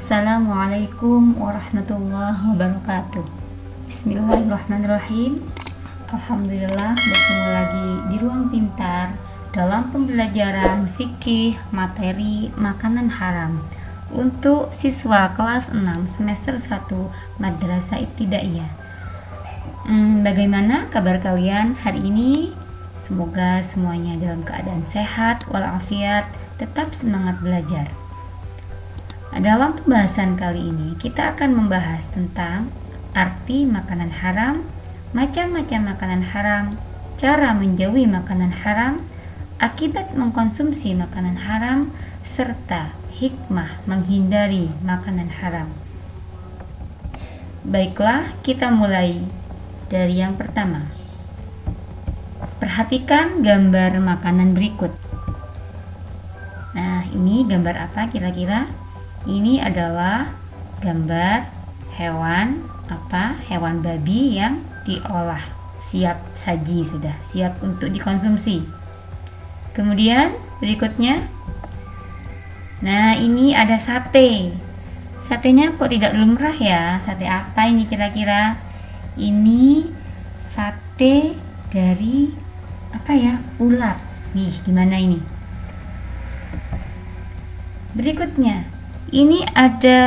Assalamualaikum warahmatullahi wabarakatuh. Bismillahirrahmanirrahim. Alhamdulillah, bertemu lagi di Ruang Pintar dalam pembelajaran fikih materi makanan haram untuk siswa kelas 6 semester 1 Madrasah Ibtidaiyah. Bagaimana kabar kalian hari ini? Semoga semuanya dalam keadaan sehat walafiat, tetap semangat belajar. Dalam pembahasan kali ini kita akan membahas tentang arti makanan haram, macam-macam makanan haram, cara menjauhi makanan haram, akibat mengkonsumsi makanan haram, serta hikmah menghindari makanan haram. Baiklah, kita mulai dari yang pertama. Perhatikan gambar makanan berikut. Nah, ini gambar apa kira-kira? Ini adalah gambar hewan hewan babi yang diolah, siap saji, sudah siap untuk dikonsumsi. Kemudian berikutnya, nah ini ada sate. Satenya kok tidak lumrah ya? Sate apa ini kira-kira? Ini sate dari ulat. Nih, gimana ini? Berikutnya, ini ada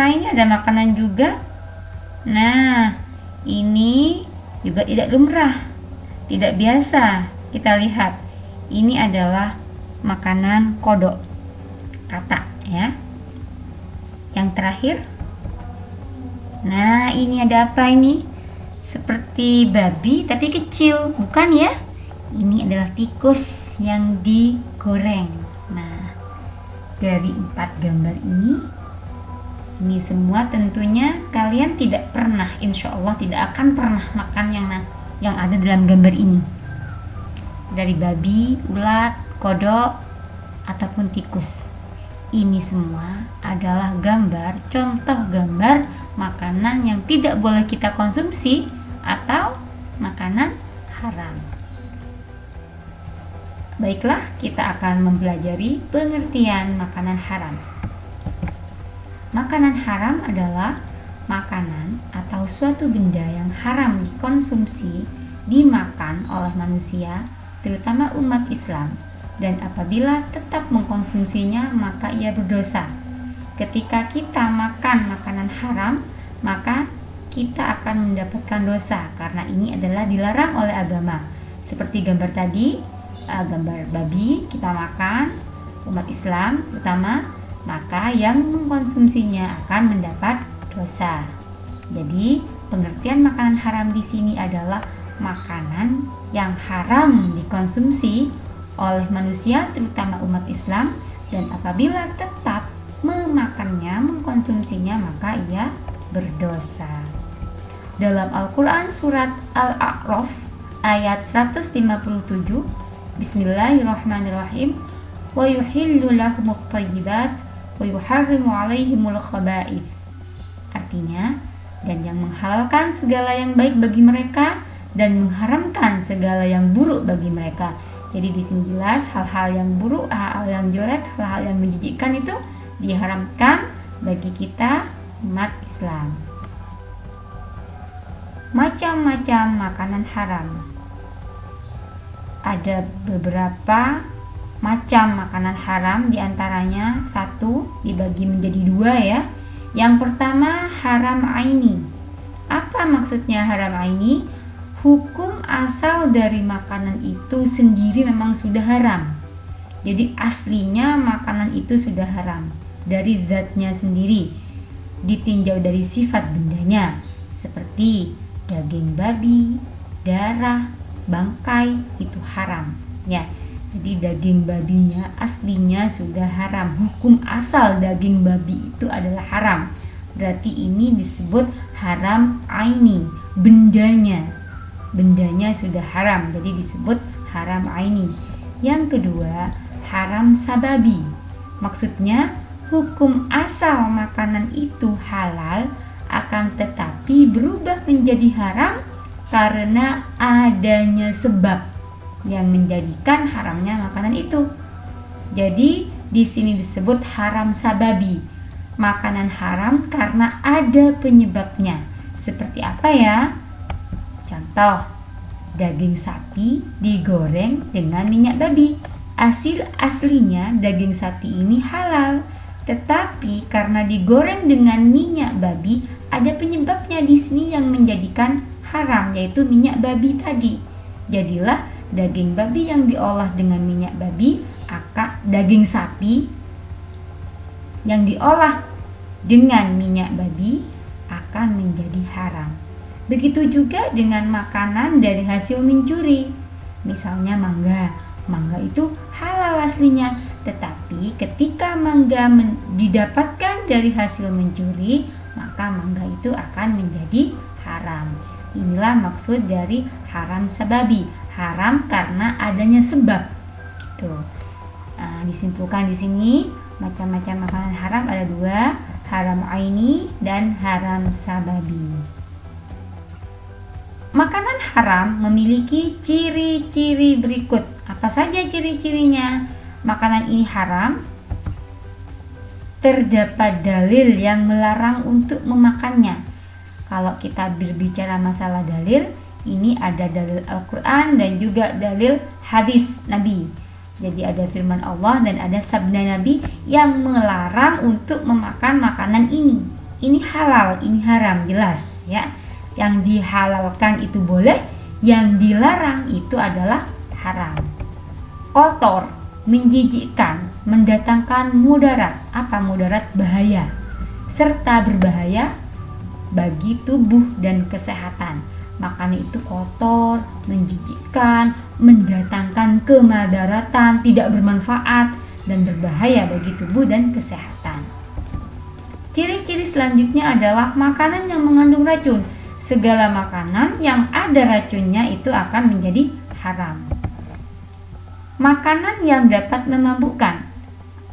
Ini ada makanan juga. Nah, ini juga tidak lumrah, tidak biasa. Kita lihat, ini adalah makanan kodok, katak ya. Yang terakhir, nah ini ada apa ini? Seperti babi tapi kecil, bukan ya? Ini adalah tikus yang digoreng. Nah, dari 4 gambar ini semua tentunya kalian tidak pernah, insya Allah tidak akan pernah makan yang ada dalam gambar ini. Dari babi, ulat, kodok, ataupun tikus. Ini semua adalah contoh gambar makanan yang tidak boleh kita konsumsi atau makanan haram. Baiklah, kita akan mempelajari pengertian makanan haram. Makanan haram adalah makanan atau suatu benda yang haram dikonsumsi, dimakan oleh manusia, terutama umat Islam, dan apabila tetap mengkonsumsinya maka ia berdosa. Ketika kita makan makanan haram, maka kita akan mendapatkan dosa karena ini adalah dilarang oleh agama. Seperti gambar tadi, gambar babi kita makan, umat Islam terutama, maka yang mengkonsumsinya akan mendapat dosa. Jadi, pengertian makanan haram di sini adalah makanan yang haram dikonsumsi oleh manusia terutama umat Islam, dan apabila tetap mengkonsumsinya maka ia berdosa. Dalam Al-Qur'an surat Al-A'raf ayat 157, Bismillahirrahmanirrahim, wa yuhillu lahumut thayyibat wa yuharrimu 'alaihimul khaba'ith. Artinya, dan yang menghalalkan segala yang baik bagi mereka dan mengharamkan segala yang buruk bagi mereka. Jadi di sini jelas hal-hal yang buruk, hal-hal yang jelek, hal-hal yang menjijikkan itu diharamkan bagi kita umat Islam. Macam-macam makanan haram. Ada beberapa macam makanan haram, diantaranya 1 dibagi menjadi 2 ya. Yang pertama, haram aini. Apa maksudnya haram aini? Hukum asal dari makanan itu sendiri memang sudah haram. Jadi aslinya makanan itu sudah haram dari zatnya sendiri, ditinjau dari sifat bendanya, seperti daging babi, darah, bangkai, itu haram ya. Jadi daging babinya aslinya sudah haram. Hukum asal daging babi itu adalah haram. Berarti ini disebut haram aini, bendanya sudah haram, jadi disebut haram aini. Yang kedua, haram sababi. Maksudnya hukum asal makanan itu halal, akan tetapi berubah menjadi haram karena adanya sebab yang menjadikan haramnya makanan itu. Jadi di sini disebut haram sababi. makanan haram karena ada penyebabnya. Seperti apa ya? Contoh, daging sapi digoreng dengan minyak babi. Aslinya daging sapi ini halal, tetapi karena digoreng dengan minyak babi, ada penyebabnya di sini yang menjadikan haram, yaitu minyak babi tadi. Jadilah daging babi yang diolah dengan minyak babi, daging sapi yang diolah dengan minyak babi akan menjadi haram. Begitu juga dengan makanan dari hasil mencuri. Misalnya mangga. Mangga itu halal aslinya, tetapi ketika mangga didapatkan dari hasil mencuri, maka mangga itu akan menjadi haram. Inilah maksud dari haram sababi, haram karena adanya sebab. Gitu. Disimpulkan di sini macam-macam makanan haram ada 2, haram aini dan haram sababi. Makanan haram memiliki ciri-ciri berikut. Apa saja ciri-cirinya? Makanan ini haram. Terdapat dalil yang melarang untuk memakannya. Kalau kita berbicara masalah dalil, ini ada dalil Al-Quran dan juga dalil hadis Nabi. Jadi ada firman Allah dan ada sabda Nabi yang melarang untuk memakan makanan ini. Ini halal, ini haram, jelas ya. Yang dihalalkan itu boleh, yang dilarang itu adalah haram. Kotor, menjijikkan, mendatangkan mudarat. Apa mudarat? Bahaya, serta berbahaya bagi tubuh dan kesehatan. Makanan itu kotor, menjijikkan, mendatangkan kemadaratan, tidak bermanfaat dan berbahaya bagi tubuh dan kesehatan. Ciri-ciri selanjutnya adalah makanan yang mengandung racun. Segala makanan yang ada racunnya itu akan menjadi haram. Makanan yang dapat memabukkan.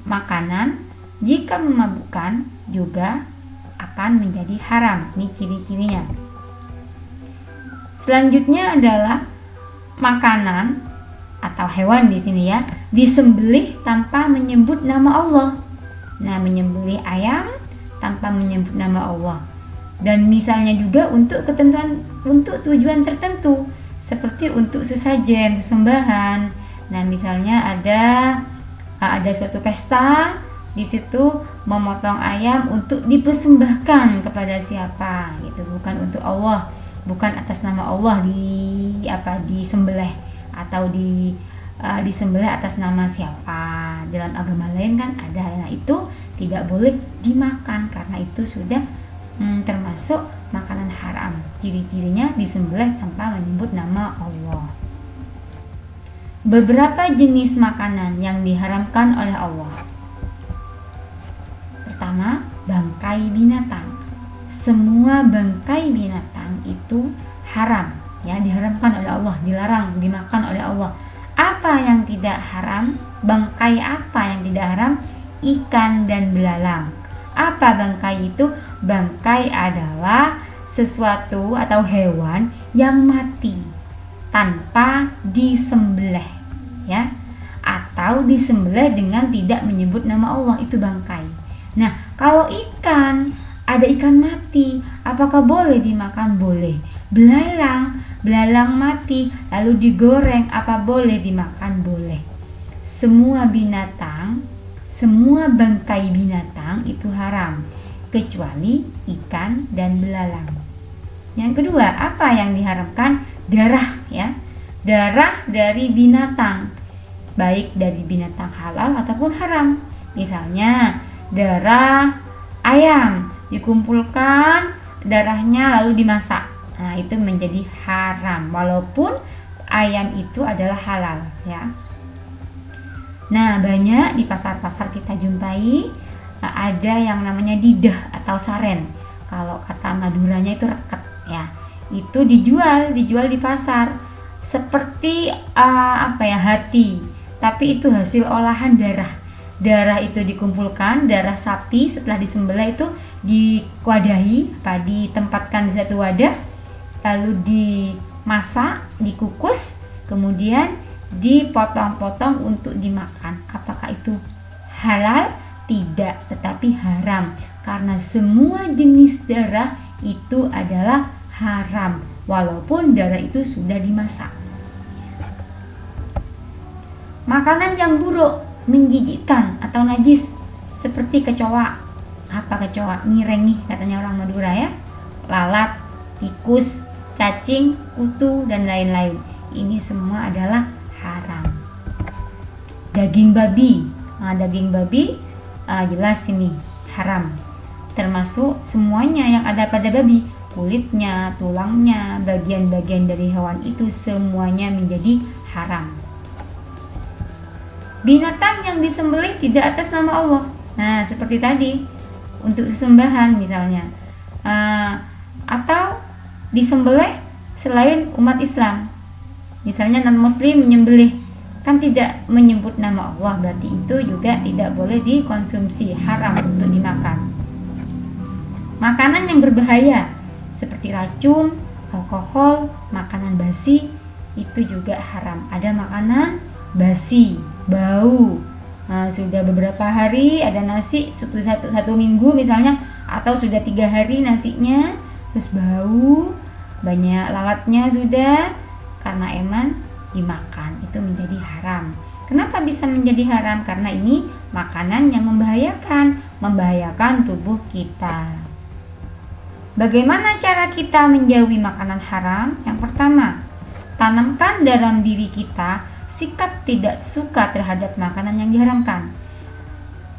Makanan jika memabukkan juga akan menjadi haram. Ini ciri-cirinya. Selanjutnya adalah makanan atau hewan di sini ya, disembelih tanpa menyebut nama Allah. Nah, menyembelih ayam tanpa menyebut nama Allah. Dan misalnya juga untuk tujuan tertentu, seperti untuk sesajen, sembahan. Nah, misalnya ada suatu pesta, di situ memotong ayam untuk dipersembahkan kepada siapa, gitu, bukan untuk Allah, bukan atas nama Allah disembelih atau disembelih atas nama siapa. Dalam agama lain kan ada, nah itu tidak boleh dimakan karena itu sudah termasuk makanan haram. Ciri-cirinya disembelih tanpa menyebut nama Allah. Beberapa jenis makanan yang diharamkan oleh Allah. Pertama, bangkai binatang. Semua bangkai binatang itu haram, ya, diharamkan oleh Allah, dilarang dimakan oleh Allah. Apa yang tidak haram? Bangkai apa yang tidak haram? Ikan dan belalang. Apa bangkai itu? Bangkai adalah sesuatu atau hewan yang mati tanpa disembelih, ya, atau disembelih dengan tidak menyebut nama Allah, itu bangkai. Nah, kalau ikan, ada ikan mati, apakah boleh dimakan? Boleh. Belalang mati lalu digoreng, apa boleh dimakan? Boleh. Semua bangkai binatang itu haram, kecuali ikan dan belalang. Yang kedua, apa yang diharamkan? Darah, ya. Darah dari binatang, baik dari binatang halal ataupun haram. Misalnya darah ayam dikumpulkan, darahnya lalu dimasak. Nah, itu menjadi haram walaupun ayam itu adalah halal, ya. Nah, banyak di pasar-pasar kita jumpai ada yang namanya didah atau saren. Kalau kata Maduranya itu reket, ya. Itu dijual di pasar seperti hati, tapi itu hasil olahan darah. Darah itu dikumpulkan, darah sapi setelah disembelih itu diwadahi, ditempatkan di satu wadah, lalu dimasak, dikukus, kemudian dipotong-potong untuk dimakan. Apakah itu halal? Tidak, tetapi haram karena semua jenis darah itu adalah haram walaupun darah itu sudah dimasak. Makanan yang buruk, menjijikkan atau najis seperti kecoa. Apa kecoa? Nyireng nih katanya orang Madura ya. Lalat, tikus, cacing, kutu dan lain-lain. Ini semua adalah haram. Daging babi. Nah, daging babi jelas ini haram. Termasuk semuanya yang ada pada babi, kulitnya, tulangnya, bagian-bagian dari hewan itu semuanya menjadi haram. Binatang yang disembelih tidak atas nama Allah. Nah, seperti tadi untuk sesembahan misalnya, atau disembelih selain umat Islam. Misalnya non-muslim menyembelih, kan tidak menyebut nama Allah, berarti itu juga tidak boleh dikonsumsi, haram untuk dimakan. Makanan yang berbahaya seperti racun, alkohol, makanan basi itu juga haram. Ada makanan basi, bau, sudah beberapa hari ada nasi satu minggu misalnya, atau sudah 3 hari nasinya terus bau, banyak lalatnya sudah, karena emang dimakan itu menjadi haram. Kenapa bisa menjadi haram? Karena ini makanan yang membahayakan tubuh kita. Bagaimana cara kita menjauhi makanan haram? Yang pertama, tanamkan dalam diri kita sikap tidak suka terhadap makanan yang diharamkan.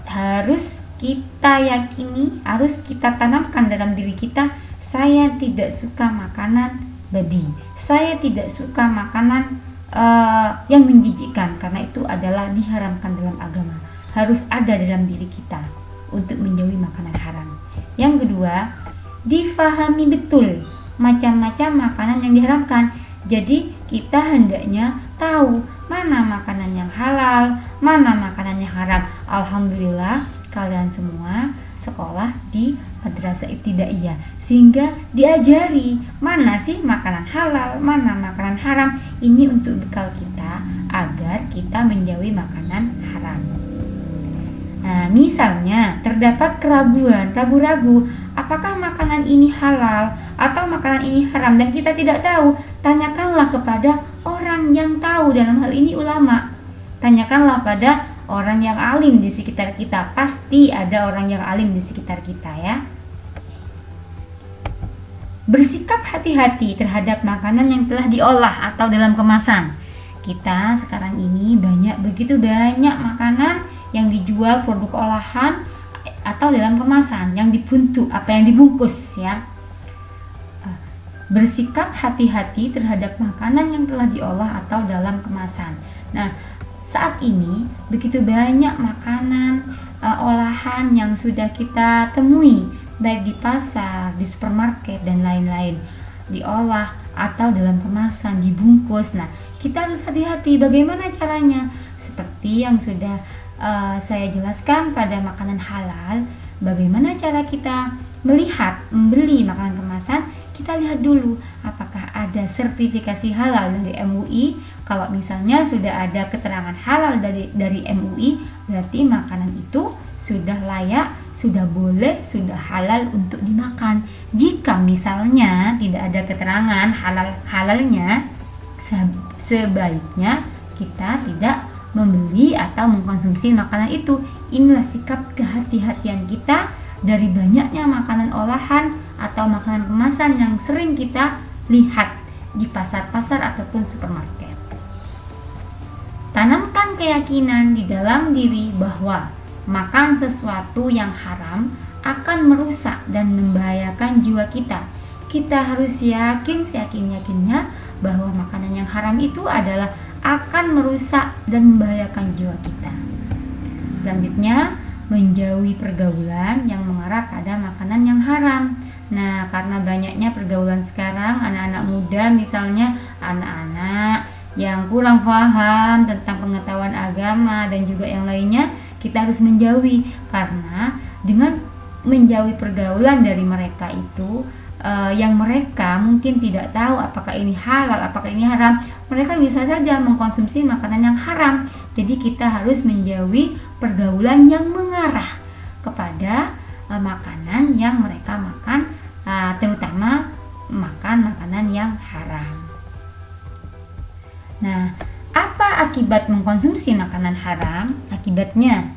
Harus kita yakini, harus kita tanamkan dalam diri kita, saya tidak suka makanan babi, saya tidak suka makanan yang menjijikkan, karena itu adalah diharamkan dalam agama. Harus ada dalam diri kita untuk menjauhi makanan haram. Yang kedua, difahami betul macam-macam makanan yang diharamkan. Jadi kita hendaknya tahu mana makanan yang halal, mana makanan yang haram. Alhamdulillah kalian semua sekolah di madrasah ibtidaiyah, sehingga diajari mana sih makanan halal, mana makanan haram. Ini untuk bekal kita agar kita menjauhi makanan haram. Nah, misalnya terdapat keraguan, ragu-ragu apakah makanan ini halal atau makanan ini haram dan kita tidak tahu, tanyakanlah kepada orang yang tahu, dalam hal ini ulama. Tanyakanlah pada orang yang alim di sekitar kita. Pasti ada orang yang alim di sekitar kita ya. Bersikap hati-hati terhadap makanan yang telah diolah atau dalam kemasan. Kita sekarang ini begitu banyak makanan yang dijual produk olahan atau dalam kemasan yang dibungkus ya. Bersikap hati-hati terhadap makanan yang telah diolah atau dalam kemasan. Nah, saat ini begitu banyak makanan olahan yang sudah kita temui baik di pasar, di supermarket dan lain-lain, diolah atau dalam kemasan, dibungkus. Nah, kita harus hati-hati bagaimana caranya. Seperti yang sudah saya jelaskan pada makanan halal, bagaimana cara kita melihat, membeli makanan kemasan. Kita lihat dulu apakah ada sertifikasi halal dari MUI. Kalau misalnya sudah ada keterangan halal dari MUI, berarti makanan itu sudah layak, sudah boleh, sudah halal untuk dimakan. Jika misalnya tidak ada keterangan halalnya, sebaiknya kita tidak membeli atau mengkonsumsi makanan itu. Inilah sikap kehati-hatian kita dari banyaknya makanan olahan atau makanan kemasan yang sering kita lihat di pasar-pasar ataupun supermarket. Tanamkan keyakinan di dalam diri bahwa makan sesuatu yang haram akan merusak dan membahayakan jiwa kita. Kita harus yakin seyakin-yakinnya bahwa makanan yang haram itu adalah akan merusak dan membahayakan jiwa kita. Selanjutnya, menjauhi pergaulan yang mengarah pada makanan yang haram. Nah, karena banyaknya pergaulan sekarang, anak-anak muda misalnya, anak-anak yang kurang paham tentang pengetahuan agama dan juga yang lainnya, kita harus menjauhi. Karena dengan menjauhi pergaulan dari mereka itu, yang mereka mungkin tidak tahu apakah ini halal, apakah ini haram, mereka bisa saja mengkonsumsi makanan yang haram. Jadi kita harus menjauhi pergaulan yang mengarah kepada makanan yang mereka makan, terutama makan makanan yang haram. Nah, apa akibat mengkonsumsi makanan haram? Akibatnya,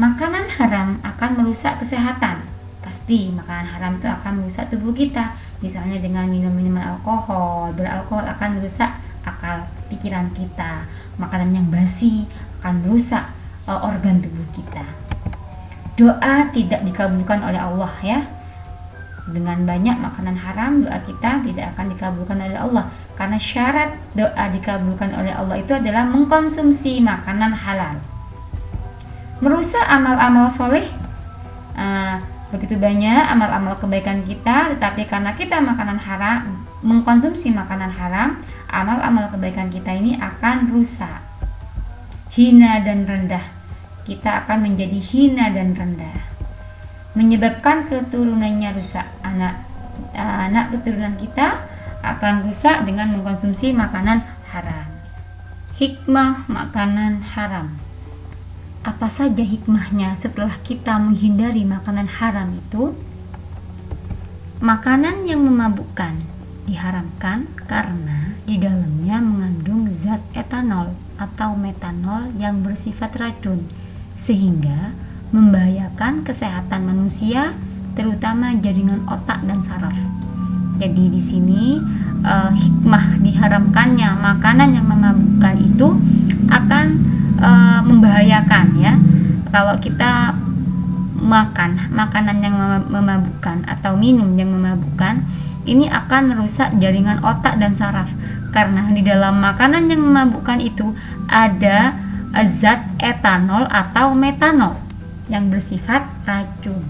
makanan haram akan merusak kesehatan. Pasti makanan haram itu akan merusak tubuh kita. Misalnya dengan minum-minuman alkohol, beralkohol akan merusak akal pikiran kita. Makanan yang basi akan merusak organ tubuh kita. Doa tidak dikabulkan oleh Allah ya. Dengan banyak makanan haram, doa kita tidak akan dikabulkan oleh Allah. Karena syarat doa dikabulkan oleh Allah itu adalah mengkonsumsi makanan halal. Merusak amal-amal soleh, begitu banyak amal-amal kebaikan kita, tetapi karena kita mengkonsumsi makanan haram, amal-amal kebaikan kita ini akan rusak, hina dan rendah. Kita akan menjadi hina dan rendah, menyebabkan keturunannya rusak. Anak keturunan kita akan rusak dengan mengkonsumsi makanan haram. Hikmah makanan haram. Apa saja hikmahnya setelah kita menghindari makanan haram itu? Makanan yang memabukkan diharamkan karena di dalamnya mengandung zat etanol atau metanol yang bersifat racun, sehingga membahayakan kesehatan manusia, terutama jaringan otak dan saraf. Jadi di sini hikmah diharamkannya makanan yang memabukkan itu akan membahayakan ya. Kalau kita makan makanan yang memabukkan atau minum yang memabukkan, ini akan merusak jaringan otak dan saraf, karena di dalam makanan yang memabukkan itu ada zat etanol atau metanol yang bersifat racun.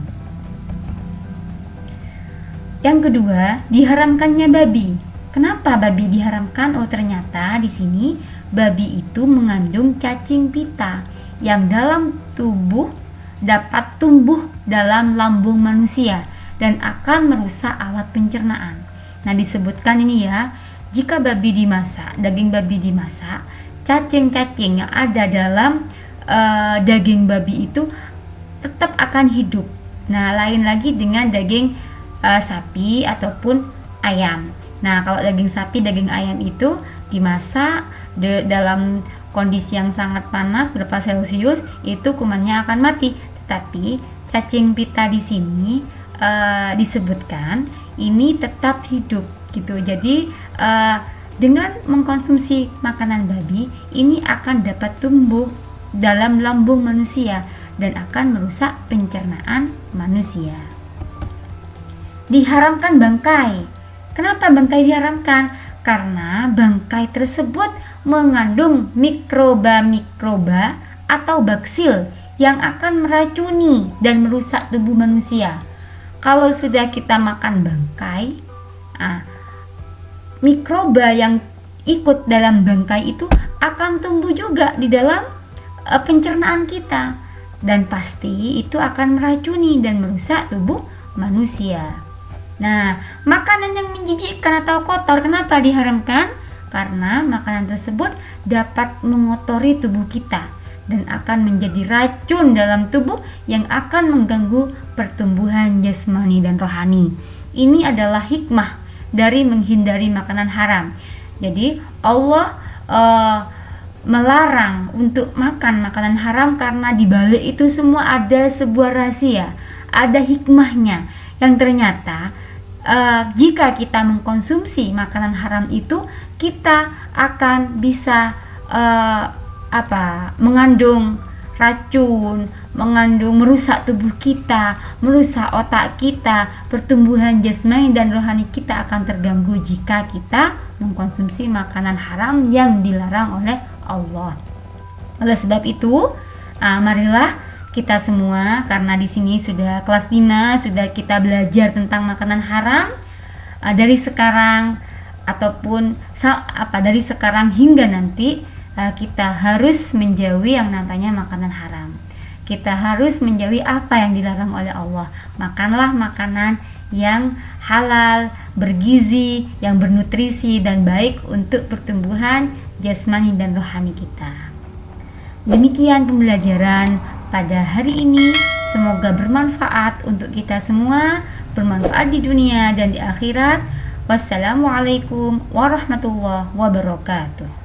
Yang kedua, diharamkannya babi. Kenapa babi diharamkan? Oh, ternyata di sini babi itu mengandung cacing pita yang dalam tubuh dapat tumbuh dalam lambung manusia dan akan merusak alat pencernaan. Nah, disebutkan ini ya, jika babi dimasak, daging babi dimasak, cacing-cacing yang ada dalam daging babi itu tetap akan hidup. Nah, lain lagi dengan daging sapi ataupun ayam. Nah, kalau daging sapi, daging ayam itu dimasak dalam kondisi yang sangat panas, berapa Celcius, itu kumannya akan mati. Tetapi cacing pita di sini disebutkan ini tetap hidup gitu. Jadi dengan mengkonsumsi makanan babi, ini akan dapat tumbuh dalam lambung manusia dan akan merusak pencernaan manusia. Diharamkan bangkai. Kenapa bangkai diharamkan? Karena bangkai tersebut mengandung mikroba-mikroba atau baksil yang akan meracuni dan merusak tubuh manusia. Kalau sudah kita makan bangkai, mikroba yang ikut dalam bangkai itu akan tumbuh juga di dalam pencernaan kita, dan pasti itu akan meracuni dan merusak tubuh manusia. Nah, makanan yang menjijikkan atau kotor kenapa diharamkan? Karena makanan tersebut dapat mengotori tubuh kita dan akan menjadi racun dalam tubuh yang akan mengganggu pertumbuhan jasmani dan rohani. Ini adalah hikmah dari menghindari makanan haram. Jadi Allah melarang untuk makan makanan haram karena di balik itu semua ada sebuah rahasia, ada hikmahnya yang ternyata jika kita mengkonsumsi makanan haram itu, kita akan bisa mengandung racun, merusak tubuh kita, merusak otak kita, pertumbuhan jasmani dan rohani kita akan terganggu jika kita mengkonsumsi makanan haram yang dilarang oleh Allah. Oleh sebab itu, marilah kita semua, karena di sini sudah kelas 5, sudah kita belajar tentang makanan haram dari sekarang ataupun dari sekarang hingga nanti, kita harus menjauhi yang namanya makanan haram. Kita harus menjauhi apa yang dilarang oleh Allah. Makanlah makanan yang halal, bergizi, yang bernutrisi dan baik untuk pertumbuhan jasmani dan rohani kita. Demikian pembelajaran pada hari ini. Semoga bermanfaat untuk kita semua, bermanfaat di dunia dan di akhirat. Wassalamualaikum warahmatullahi wabarakatuh.